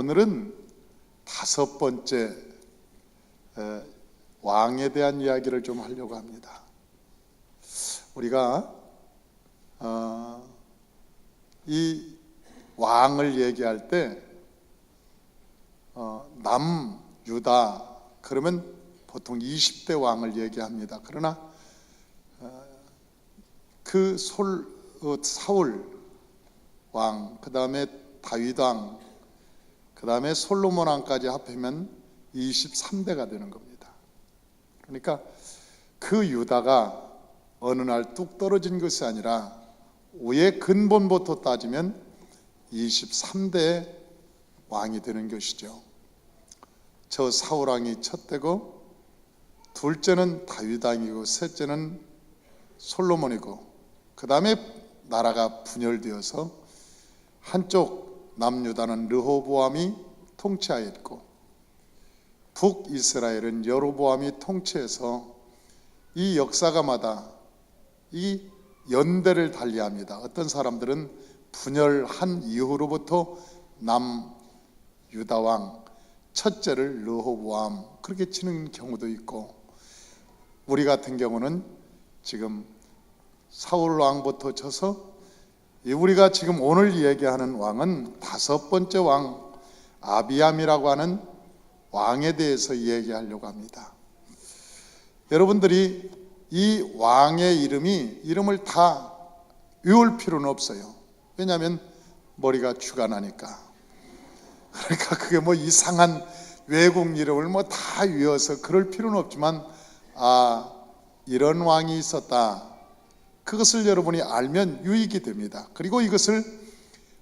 오늘은 다섯 번째 왕에 대한 이야기를 좀 하려고 합니다. 우리가 이 왕을 얘기할 때 남유다 그러면 보통 20대 왕을 얘기합니다. 그러나 그 사울 왕, 그 다음에 다윗 왕, 그 다음에 솔로몬 왕까지 합하면 23대가 되는 겁니다. 그러니까 그 유다가 어느 날 뚝 떨어진 것이 아니라 왜 근본부터 따지면 23대 왕이 되는 것이죠. 저 사울 왕이 첫째고, 둘째는 다윗 왕이고, 셋째는 솔로몬이고, 그 다음에 나라가 분열되어서 한쪽 남유다는 르호보암이 통치하였고, 북이스라엘은 여로보암이 통치해서 이 역사가마다 이 연대를 달리합니다. 어떤 사람들은 분열한 이후로부터 남유다 왕 첫째를 르호보암 그렇게 치는 경우도 있고, 우리 같은 경우는 지금 사울 왕부터 쳐서 우리가 지금 오늘 얘기하는 왕은 다섯 번째 왕 아비암이라고 하는 왕에 대해서 얘기하려고 합니다. 여러분들이 이 왕의 이름을 다 외울 필요는 없어요. 왜냐하면 머리가 쥐가 나니까. 그러니까 그게 뭐 이상한 외국 이름을 뭐 다 외워서 그럴 필요는 없지만, 이런 왕이 있었다, 그것을 여러분이 알면 유익이 됩니다. 그리고 이것을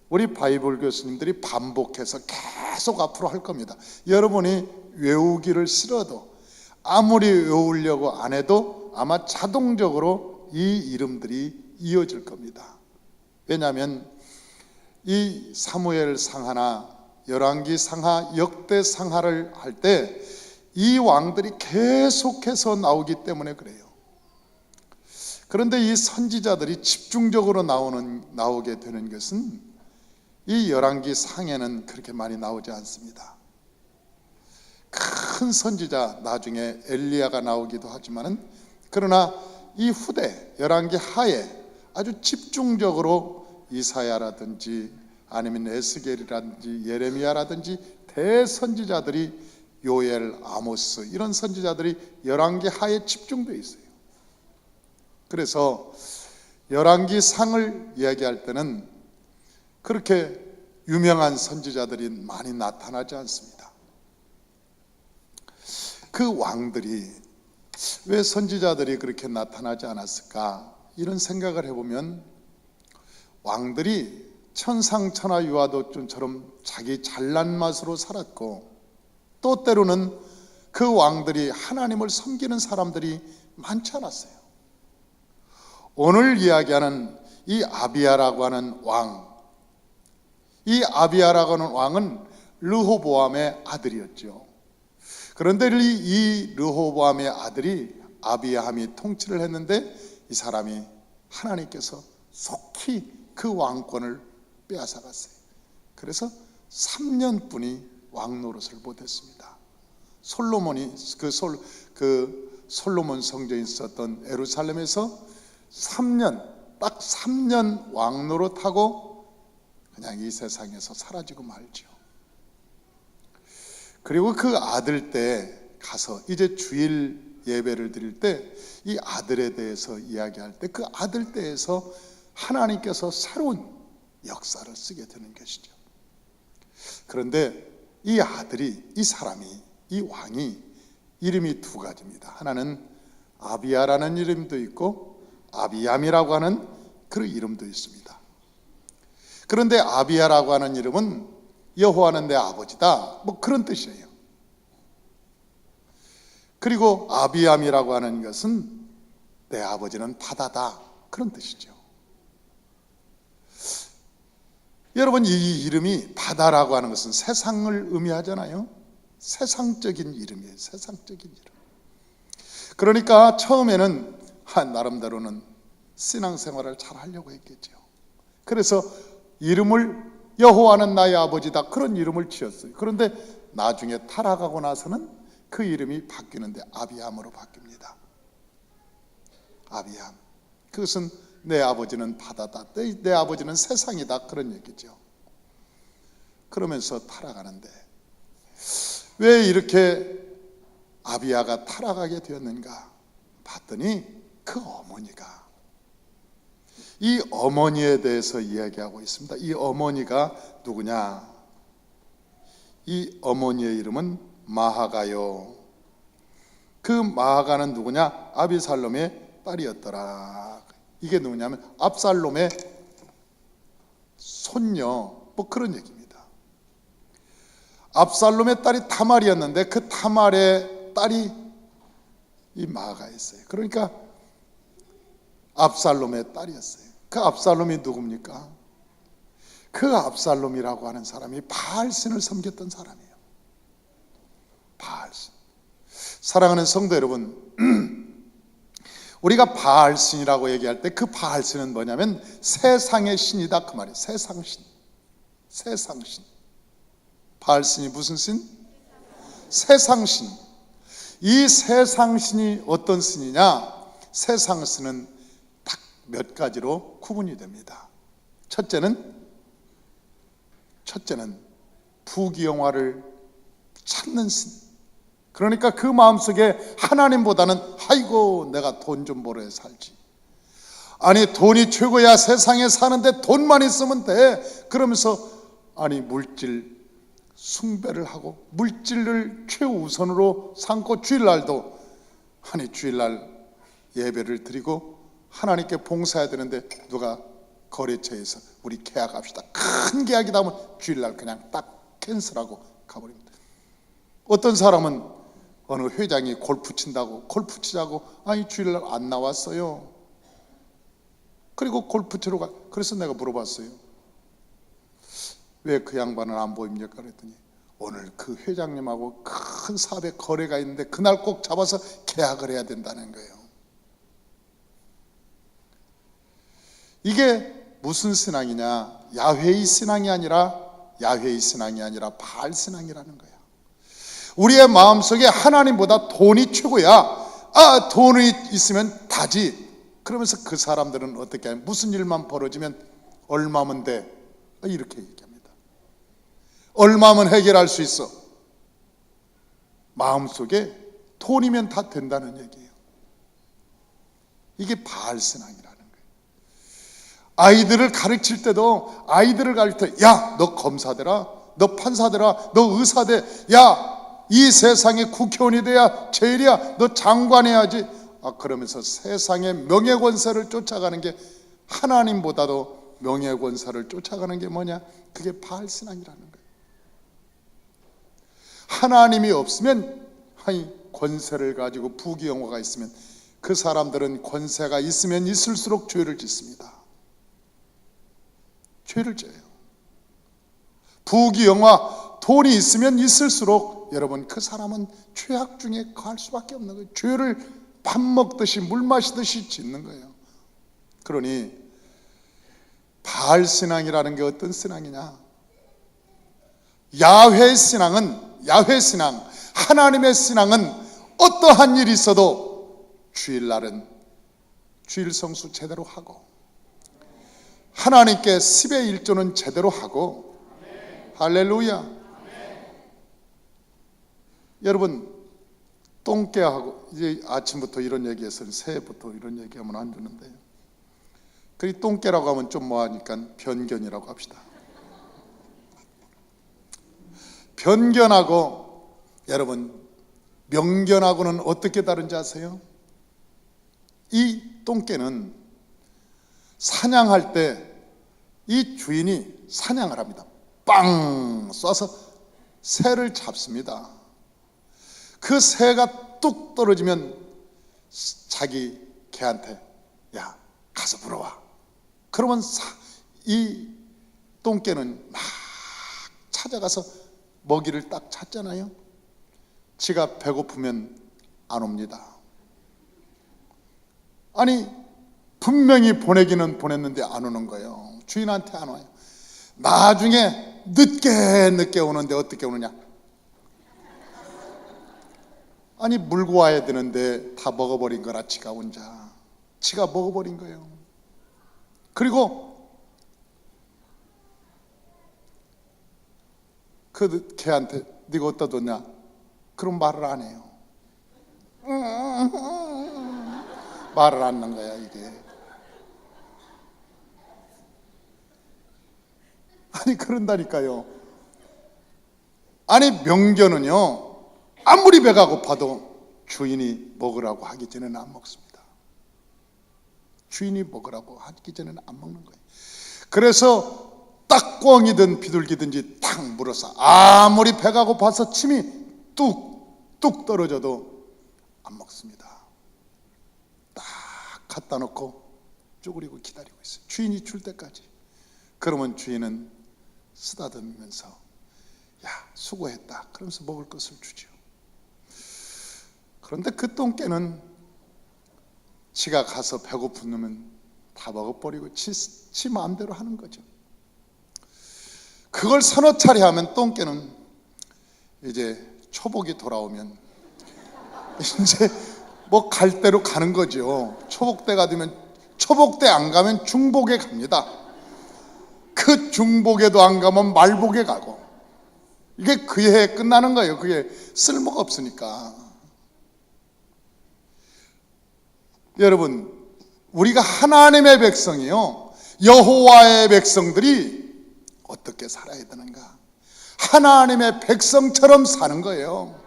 우리 바이블 교수님들이 반복해서 계속 앞으로 할 겁니다. 여러분이 외우기를 싫어도, 아무리 외우려고 안 해도 아마 자동적으로 이 이름들이 이어질 겁니다. 왜냐하면 이 사무엘 상하나 열왕기 상하, 역대 상하를 할 때 이 왕들이 계속해서 나오기 때문에 그래요. 그런데 이 선지자들이 집중적으로 나오게 되는 것은 이 열왕기 상에는 그렇게 많이 나오지 않습니다. 큰 선지자 나중에 엘리야가 나오기도 하지만은, 그러나 이 후대 열왕기 하에 아주 집중적으로 이사야라든지 아니면 에스겔이라든지 예레미야라든지 대선지자들이, 요엘, 아모스 이런 선지자들이 열왕기 하에 집중되어 있어요. 그래서 열왕기 상을 이야기할 때는 그렇게 유명한 선지자들이 많이 나타나지 않습니다. 그 왕들이 왜 선지자들이 그렇게 나타나지 않았을까, 이런 생각을 해보면, 왕들이 천상천하 유아도처럼 자기 잘난 맛으로 살았고, 또 때로는 그 왕들이 하나님을 섬기는 사람들이 많지 않았어요. 오늘 이야기하는 이 아비야라고 하는 왕, 이 아비야라고 하는 왕은 르호보암의 아들이었죠. 그런데 이 르호보암의 아들이 아비야함이 통치를 했는데, 이 사람이 하나님께서 속히 그 왕권을 빼앗아갔어요. 그래서 3년뿐이 왕 노릇을 못했습니다. 솔로몬이 솔로몬 성전에 있었던 예루살렘에서 3년, 딱 3년 왕 노릇하고 그냥 이 세상에서 사라지고 말죠. 그리고 그 아들 때 가서 이제 주일 예배를 드릴 때 이 아들에 대해서 이야기할 때, 그 아들 때에서 하나님께서 새로운 역사를 쓰게 되는 것이죠. 그런데 이 아들이, 이 사람이, 이 왕이 이름이 두 가지입니다. 하나는 아비야라는 이름도 있고 아비암이라고 하는 그런 이름도 있습니다. 그런데 아비야라고 하는 이름은 여호와는 내 아버지다, 뭐 그런 뜻이에요. 그리고 아비암이라고 하는 것은 내 아버지는 바다다, 그런 뜻이죠. 여러분, 이 이름이 바다라고 하는 것은 세상을 의미하잖아요. 세상적인 이름이에요. 세상적인 이름. 그러니까 처음에는 나름대로는 신앙생활을 잘 하려고 했겠죠. 그래서 이름을 여호와는 나의 아버지다, 그런 이름을 지었어요. 그런데 나중에 타락하고 나서는 그 이름이 바뀌는데 아비암으로 바뀝니다. 아비암. 그것은 내 아버지는 바다다, 내 아버지는 세상이다, 그런 얘기죠. 그러면서 타락하는데 왜 이렇게 아비야가 타락하게 되었는가 봤더니 그 어머니가, 이 어머니에 대해서 이야기하고 있습니다. 이 어머니가 누구냐? 이 어머니의 이름은 마하가요. 그 마하가는 누구냐? 아비살롬의 딸이었더라. 이게 누구냐면 압살롬의 손녀, 뭐 그런 얘기입니다. 압살롬의 딸이 타말이었는데 그 타말의 딸이 이 마하가였어요. 그러니까 압살롬의 딸이었어요. 그 압살롬이 누굽니까? 그 압살롬이라고 하는 사람이 바알신을 섬겼던 사람이에요. 바알신. 사랑하는 성도 여러분, 우리가 바알신이라고 얘기할 때 그 바알신은 뭐냐면 세상의 신이다, 그 말이에요. 세상신. 세상신. 바알신이 무슨 신? 세상신. 이 세상신이 어떤 신이냐? 세상신은 딱 몇 가지로 구분이 됩니다. 첫째는 부귀영화를 찾는 신. 그러니까 그 마음속에 하나님보다는 아이고 내가 돈 좀 벌어야 살지, 아니 돈이 최고야, 세상에 사는데 돈만 있으면 돼, 그러면서 아니 물질 숭배를 하고 물질을 최우선으로 삼고 주일날도 아니 주일날 예배를 드리고 하나님께 봉사해야 되는데 누가 거래처에서 우리 계약합시다, 큰 계약이다 하면 주일날 그냥 딱 캔슬하고 가버립니다. 어떤 사람은 어느 회장이 골프 친다고 골프 치자고 아니 주일날 안 나왔어요. 그리고 골프 치러 가. 그래서 내가 물어봤어요. 왜 그 양반은 안 보입니까? 그랬더니 오늘 그 회장님하고 큰 사업에 거래가 있는데 그날 꼭 잡아서 계약을 해야 된다는 거예요. 이게 무슨 신앙이냐? 야훼의 신앙이 아니라 바알 신앙이라는 거야. 우리의 마음속에 하나님보다 돈이 최고야. 아, 돈이 있으면 다지. 그러면서 그 사람들은 어떻게 하냐? 무슨 일만 벌어지면 얼마면 돼? 이렇게 얘기합니다. 얼마면 해결할 수 있어? 마음속에 돈이면 다 된다는 얘기예요. 이게 바알 신앙이라는 거예요. 아이들을 가르칠 때도 야, 너 검사 되라, 너 판사 되라, 너 의사 돼, 야, 이 세상에 국회의원이 돼야 제일이야, 너 장관 해야지. 그러면서 세상의 명예권세를 쫓아가는 게, 하나님보다도 명예권세를 쫓아가는 게 뭐냐? 그게 바알 신앙이라는 거예요. 하나님이 없으면, 권세를 가지고 부귀영화가 있으면 그 사람들은 권세가 있으면 있을수록 죄를 짓습니다. 죄를 져요. 부귀영화, 돈이 있으면 있을수록 여러분 그 사람은 죄악 중에 거할 수밖에 없는 거예요. 죄를 밥 먹듯이 물 마시듯이 짓는 거예요. 그러니 바알 신앙이라는 게 어떤 신앙이냐? 야훼 신앙, 하나님의 신앙은 어떠한 일이 있어도 주일날은 주일 성수 제대로 하고 하나님께 10의 1조는 제대로 하고, 할렐루야. 여러분, 똥개하고 이제 아침부터 이런 얘기해서 새해부터 이런 얘기하면 안 되는데, 그 똥개라고 하면 좀 뭐하니까 변견이라고 합시다. 변견하고 여러분 명견하고는 어떻게 다른지 아세요? 이 똥개는 사냥할 때 이 주인이 사냥을 합니다. 빵 쏴서 새를 잡습니다. 그 새가 뚝 떨어지면 자기 개한테 야, 가서 물어와. 그러면 이 똥개는 막 찾아가서 먹이를 딱 찾잖아요. 지가 배고프면 안 옵니다. 아니 분명히 보내기는 보냈는데 안 오는 거예요. 주인한테 안 와요. 나중에 늦게 오는데 어떻게 오느냐? 아니 물고 와야 되는데 다 먹어버린 거라 지가 혼자. 지가 먹어버린 거예요. 그리고 그 개한테 네가 어디다 뒀냐? 그런 말을 안 해요. 말을 안 하는 거야 이게. 아니 그런다니까요. 아니 명견은요 아무리 배가 고파도 주인이 먹으라고 하기 전에는 안 먹습니다. 주인이 먹으라고 하기 전에는 안 먹는 거예요. 그래서 딱꽁이든 비둘기든지 탁 물어서 아무리 배가 고파서 침이 뚝뚝 떨어져도 안 먹습니다. 딱 갖다 놓고 쪼그리고 기다리고 있어요. 주인이 줄 때까지. 그러면 주인은 쓰다듬으면서 야 수고했다 그러면서 먹을 것을 주죠. 그런데 그 똥개는 지가 가서 배고픈 놈은 다 먹어버리고 지 마음대로 하는 거죠. 그걸 서너 차례 하면 똥개는 이제 초복이 돌아오면 이제 뭐 갈 대로 가는 거죠. 초복대가 되면, 초복대 안 가면 중복에 갑니다. 그 중복에도 안 가면 말복에 가고, 이게 그 해에 끝나는 거예요. 그게 쓸모가 없으니까. 여러분, 우리가 하나님의 백성이요, 여호와의 백성들이 어떻게 살아야 되는가? 하나님의 백성처럼 사는 거예요.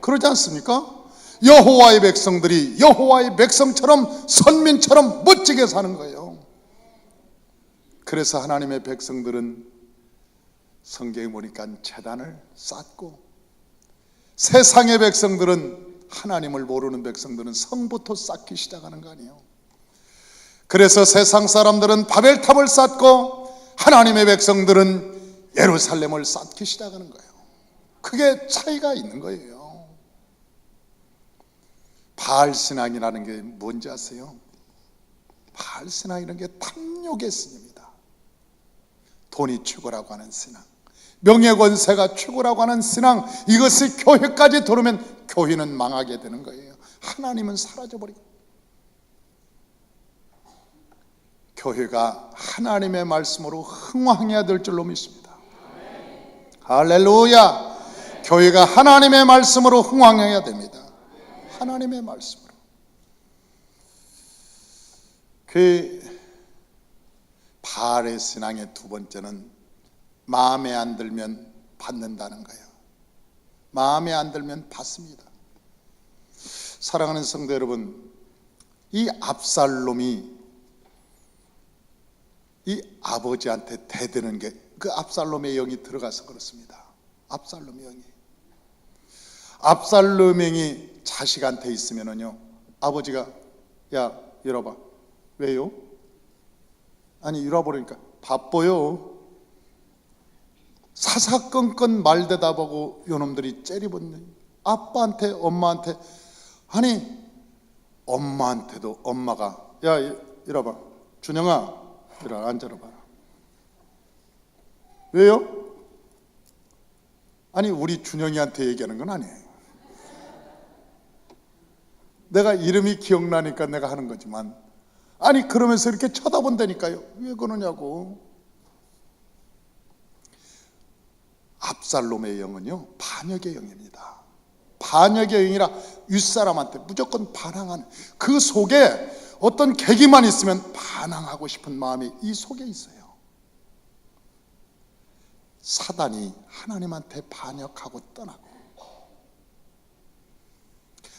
그러지 않습니까? 여호와의 백성들이 여호와의 백성처럼, 선민처럼 멋지게 사는 거예요. 그래서 하나님의 백성들은 성경에 보니까 제단을 쌓고, 세상의 백성들은, 하나님을 모르는 백성들은 성부터 쌓기 시작하는 거 아니에요. 그래서 세상 사람들은 바벨탑을 쌓고 하나님의 백성들은 예루살렘을 쌓기 시작하는 거예요. 그게 차이가 있는 거예요. 바알 신앙이라는 게 뭔지 아세요? 바알 신앙이라는 게 탐욕의 신입니다. 돈이 최고라고 하는 신앙, 명예권세가 최고라고 하는 신앙, 이것이 교회까지 들어오면 교회는 망하게 되는 거예요. 하나님은 사라져버리고, 교회가 하나님의 말씀으로 흥왕해야 될 줄로 믿습니다. 할렐루야. 교회가 하나님의 말씀으로 흥왕해야 됩니다. 하나님의 말씀으로. 그 바알의 신앙의 두 번째는 마음에 안 들면 받는다는 거예요. 마음에 안 들면 받습니다. 사랑하는 성도 여러분, 이 압살롬이 이 아버지한테 대드는 게 그 압살롬의 영이 들어가서 그렇습니다. 압살롬의 영이. 압살롬의 영이 자식한테 있으면은요, 아버지가 야 이러봐. 왜요? 아니 이러버리니까 바빠요. 사사건건 말 대답하고 요놈들이 째리붙는, 아빠한테 엄마한테, 아니 엄마한테도 엄마가 야 이러봐. 준영아 이리 앉아라 봐라. 왜요? 아니 우리 준영이한테 얘기하는 건 아니에요. 내가 이름이 기억나니까 내가 하는 거지만, 아니 그러면서 이렇게 쳐다본다니까요. 왜 그러냐고. 압살롬의 영은요 반역의 영입니다. 반역의 영이라 윗사람한테 무조건 반항하는, 그 속에 어떤 계기만 있으면 반항하고 싶은 마음이 이 속에 있어요. 사단이 하나님한테 반역하고 떠나고,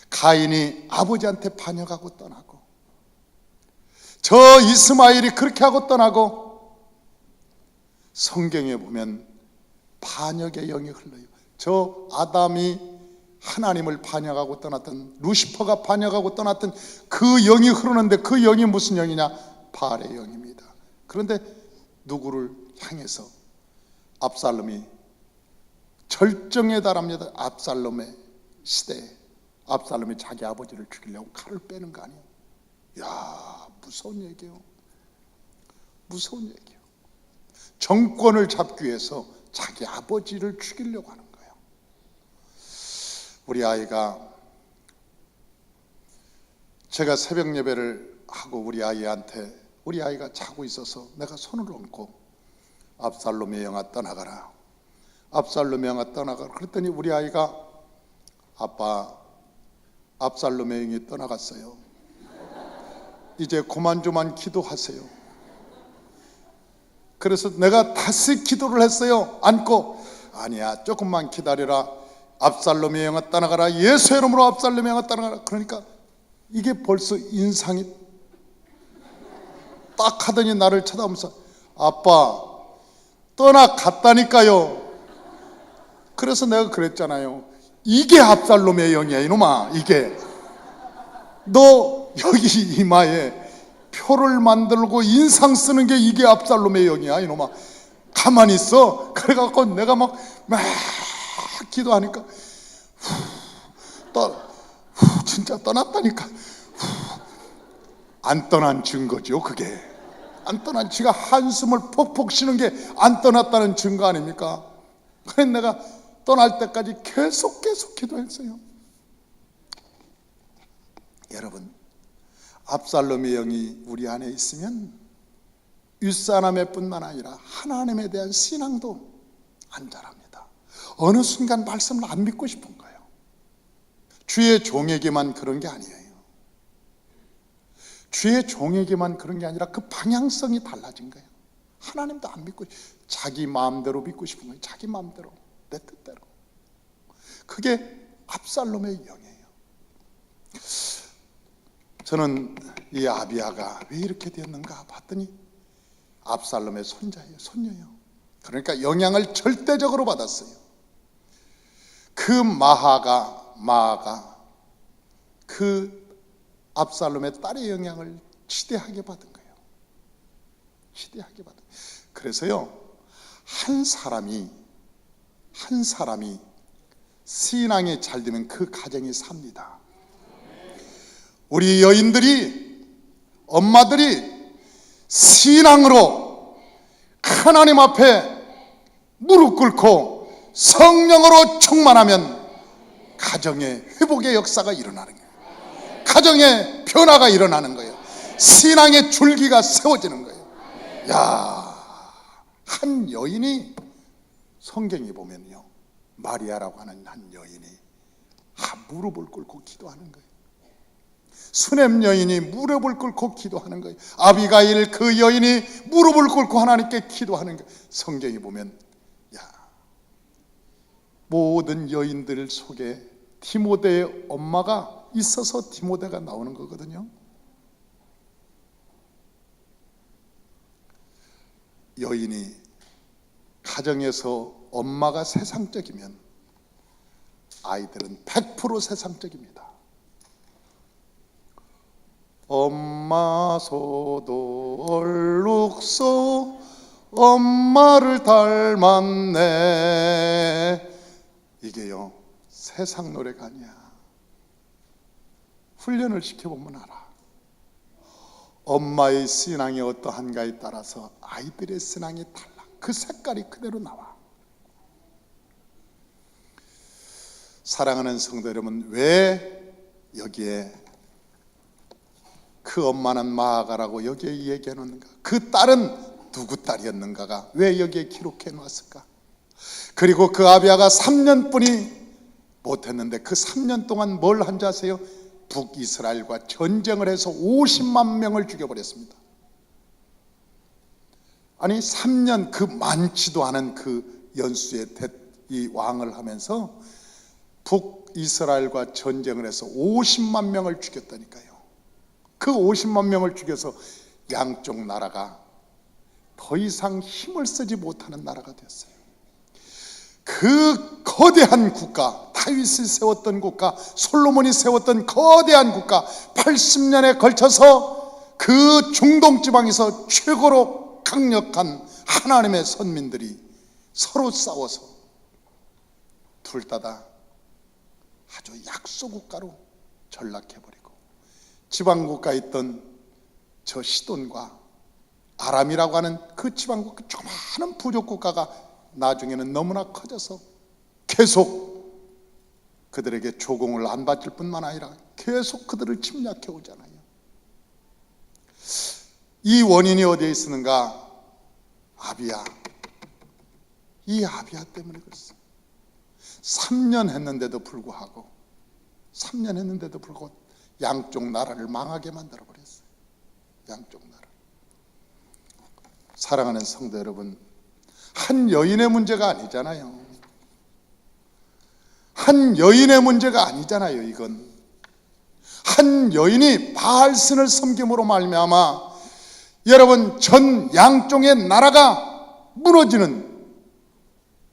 가인이 아버지한테 반역하고 떠나고, 저 이스마엘이 그렇게 하고 떠나고, 성경에 보면 반역의 영이 흘러요. 저 아담이 하나님을 반역하고 떠났던, 루시퍼가 반역하고 떠났던 그 영이 흐르는데, 그 영이 무슨 영이냐? 바알의 영입니다. 그런데 누구를 향해서? 압살롬이 절정에 달합니다. 압살롬의 시대에 압살롬이 자기 아버지를 죽이려고 칼을 빼는 거 아니에요? 야, 무서운 얘기예요. 무서운 얘기예요. 정권을 잡기 위해서 자기 아버지를 죽이려고 하는 거예요. 우리 아이가, 제가 새벽 예배를 하고 우리 아이한테, 우리 아이가 자고 있어서 내가 손을 얹고 압살롬의 영아 떠나가라, 압살롬의 영아 떠나가라 그랬더니 우리 아이가, 아빠, 압살롬의 영이 떠나갔어요. 이제 그만 기도하세요. 그래서 내가 다시 기도를 했어요. 안고, 아니야, 조금만 기다려라, 압살롬의 영아 떠나가라, 예수의 이름으로 압살롬의 영아 떠나가라. 그러니까 이게 벌써 인상이 딱 하더니 나를 쳐다보면서, 아빠, 떠나갔다니까요. 그래서 내가 그랬잖아요. 이게 압살롬의 영이야, 이놈아. 이게 너 여기 이마에 표를 만들고 인상 쓰는 게 이게 압살롬의 영이야, 이놈아. 가만히 있어. 그래갖고 내가 막 기도하니까 진짜 떠났다니까. 안 떠난 증거죠, 그게. 안 떠난, 지가 한숨을 폭폭 쉬는 게 안 떠났다는 증거 아닙니까? 그래서 내가 떠날 때까지 계속 기도했어요. 여러분, 압살롬의 영이 우리 안에 있으면 윗사람의 뿐만 아니라 하나님에 대한 신앙도 안 자랍니다. 어느 순간 말씀을 안 믿고 싶은 거예요. 주의 종에게만 그런 게 아니에요. 주의 종에게만 그런 게 아니라 그 방향성이 달라진 거예요. 하나님도 안 믿고 자기 마음대로 믿고 싶은 거예요. 자기 마음대로, 내 뜻대로. 그게 압살롬의 영이에요. 저는 이 아비야가 왜 이렇게 되었는가 봤더니 압살롬의 손자예요, 손녀예요. 그러니까 영향을 절대적으로 받았어요. 그 마아가 그 압살롬의 딸의 영향을 지대하게 받은 거예요. 지대하게 받은. 그래서요, 한 사람이 신앙이 잘 되면 그 가정이 삽니다. 우리 여인들이, 엄마들이 신앙으로 하나님 앞에 무릎 꿇고 성령으로 충만하면 가정의 회복의 역사가 일어나는 거예요. 가정의 변화가 일어나는 거예요. 신앙의 줄기가 세워지는 거예요. 야, 한 여인이, 성경에 보면요, 마리아라고 하는 한 여인이 무릎을 꿇고 기도하는 거예요. 수넴 여인이 무릎을 꿇고 기도하는 거예요. 아비가일 그 여인이 무릎을 꿇고 하나님께 기도하는 거예요. 성경에 보면, 모든 여인들 속에 디모데의 엄마가 있어서 디모데가 나오는 거거든요. 여인이 가정에서 엄마가 세상적이면 아이들은 100% 세상적입니다. 엄마 소도 얼룩소 엄마를 닮았네. 이게요, 세상 노래가 아니야. 훈련을 시켜보면 알아. 엄마의 신앙이 어떠한가에 따라서 아이들의 신앙이 달라. 그 색깔이 그대로 나와. 사랑하는 성도 여러분, 왜 여기에 그 엄마는 마아가라고 여기에 얘기해 놓는가? 그 딸은 누구 딸이었는가가 왜 여기에 기록해 놨을까? 그리고 그 아비야가 3년뿐이 못했는데 그 3년 동안 뭘 한지 아세요? 북이스라엘과 전쟁을 해서 50만 명을 죽여버렸습니다. 아니 3년, 그 많지도 않은 그 연수의 이 왕을 하면서 북이스라엘과 전쟁을 해서 50만 명을 죽였다니까요. 그 50만 명을 죽여서 양쪽 나라가 더 이상 힘을 쓰지 못하는 나라가 됐어요. 그 거대한 국가, 다윗이 세웠던 국가, 솔로몬이 세웠던 거대한 국가, 80년에 걸쳐서 그 중동 지방에서 최고로 강력한 하나님의 선민들이 서로 싸워서 둘 다 아주 약소국가로 전락해버리고, 지방국가에 있던 저 시돈과 아람이라고 하는 그 지방국, 그 조그마한 부족 국가가 나중에는 너무나 커져서 계속 그들에게 조공을 안 바칠 뿐만 아니라 계속 그들을 침략해 오잖아요. 이 원인이 어디에 있었는가? 아비야. 이 아비야 때문에 그랬어요. 3년 했는데도 불구하고 양쪽 나라를 망하게 만들어 버렸어요. 양쪽 나라. 사랑하는 성도 여러분, 한 여인의 문제가 아니잖아요. 한 여인의 문제가 아니잖아요. 이건 한 여인이 바알신을 섬김으로 말미암아 여러분 전 양쪽의 나라가 무너지는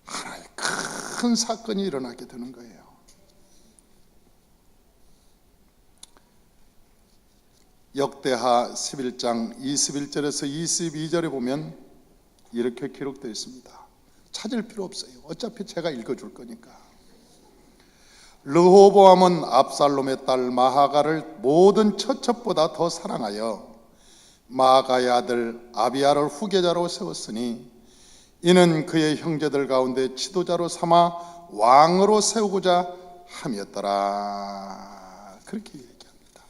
하나의 큰 사건이 일어나게 되는 거예요. 역대하 11장 21절에서 22절에 보면 이렇게 기록되어 있습니다. 찾을 필요 없어요. 어차피 제가 읽어줄 거니까. 르호보암은 압살롬의 딸 마하가를 모든 처첩보다 더 사랑하여 마하가의 아들 아비야를 후계자로 세웠으니 이는 그의 형제들 가운데 지도자로 삼아 왕으로 세우고자 함이었더라. 그렇게 얘기합니다.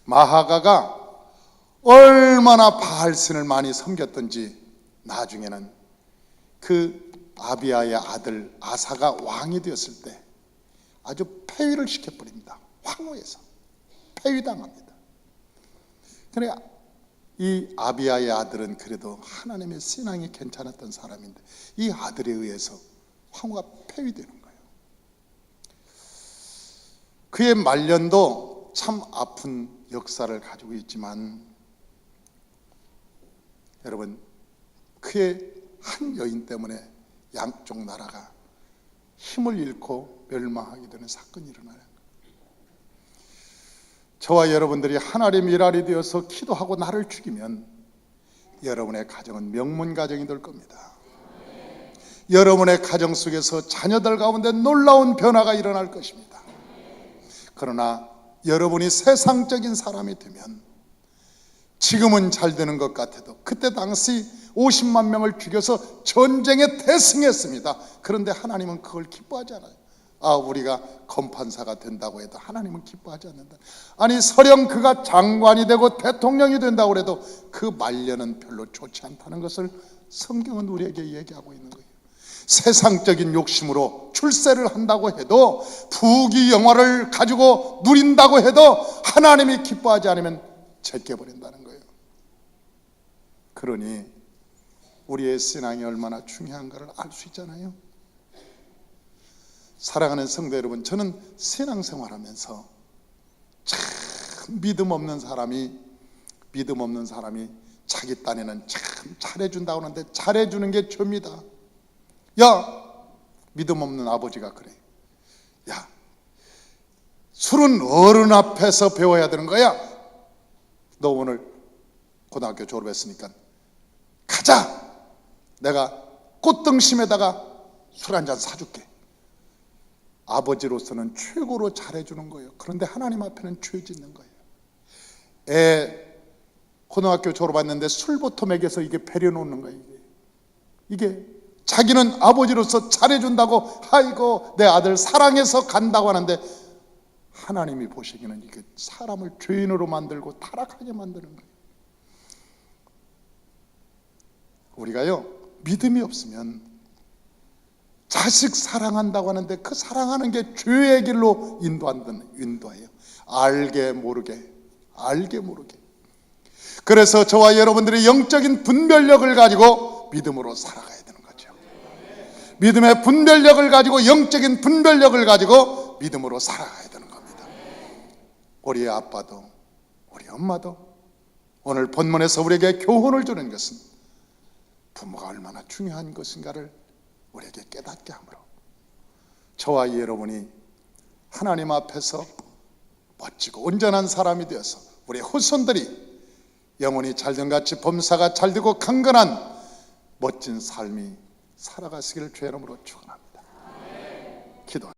마하가가 얼마나 바알신을 많이 섬겼던지 나중에는 그 아비야의 아들 아사가 왕이 되었을 때 아주 폐위를 시켜버립니다. 황후에서 폐위당합니다. 그러니까 이 아비야의 아들은 그래도 하나님의 신앙이 괜찮았던 사람인데 이 아들에 의해서 황후가 폐위되는 거예요. 그의 말년도 참 아픈 역사를 가지고 있지만 여러분 그의 한 여인 때문에 양쪽 나라가 힘을 잃고 멸망하게 되는 사건이 일어나요. 저와 여러분들이 하나님의 일할이 되어서 기도하고 나를 죽이면 여러분의 가정은 명문 가정이 될 겁니다. 여러분의 가정 속에서 자녀들 가운데 놀라운 변화가 일어날 것입니다. 그러나 여러분이 세상적인 사람이 되면 지금은 잘 되는 것 같아도 그때 당시 50만 명을 죽여서 전쟁에 대승했습니다. 그런데 하나님은 그걸 기뻐하지 않아요. 우리가 검판사가 된다고 해도 하나님은 기뻐하지 않는다. 아니 설령 그가 장관이 되고 대통령이 된다고 해도 그 말년은 별로 좋지 않다는 것을 성경은 우리에게 얘기하고 있는 거예요. 세상적인 욕심으로 출세를 한다고 해도 부귀 영화를 가지고 누린다고 해도 하나님이 기뻐하지 않으면 제껴버린다는 거예요. 그러니 우리의 신앙이 얼마나 중요한가를 알 수 있잖아요. 사랑하는 성도 여러분, 저는 신앙생활하면서 참 믿음 없는 사람이 자기 딴에는 참 잘해준다고 하는데 잘해주는 게 죄입니다. 야, 믿음 없는 아버지가 그래. 야, 술은 어른 앞에서 배워야 되는 거야. 너 오늘 고등학교 졸업했으니까 가자. 내가 꽃등심에다가 술 한잔 사줄게. 아버지로서는 최고로 잘해주는 거예요. 그런데 하나님 앞에는 죄 짓는 거예요. 애 고등학교 졸업했는데 술부터 먹여서 이게 배려놓는 거예요. 이게 자기는 아버지로서 잘해준다고 아이고 내 아들 사랑해서 간다고 하는데 하나님이 보시기에는 이게 사람을 죄인으로 만들고 타락하게 만드는 거예요. 우리가요 믿음이 없으면 자식 사랑한다고 하는데 그 사랑하는 게 죄의 길로 인도해요. 알게 모르게. 그래서 저와 여러분들이 영적인 분별력을 가지고 믿음으로 살아가야 되는 거죠. 믿음의 분별력을 가지고 영적인 분별력을 가지고 믿음으로 살아가야 되는 겁니다. 우리 아빠도 우리 엄마도 오늘 본문에서 우리에게 교훈을 주는 것은 부모가 얼마나 중요한 것인가를 우리에게 깨닫게 하므로 저와 여러분이 하나님 앞에서 멋지고 온전한 사람이 되어서 우리 후손들이 영혼이 잘됨같이 범사가 잘되고 강건한 멋진 삶이 살아가시기를 주의 이름으로 축원합니다. 기도.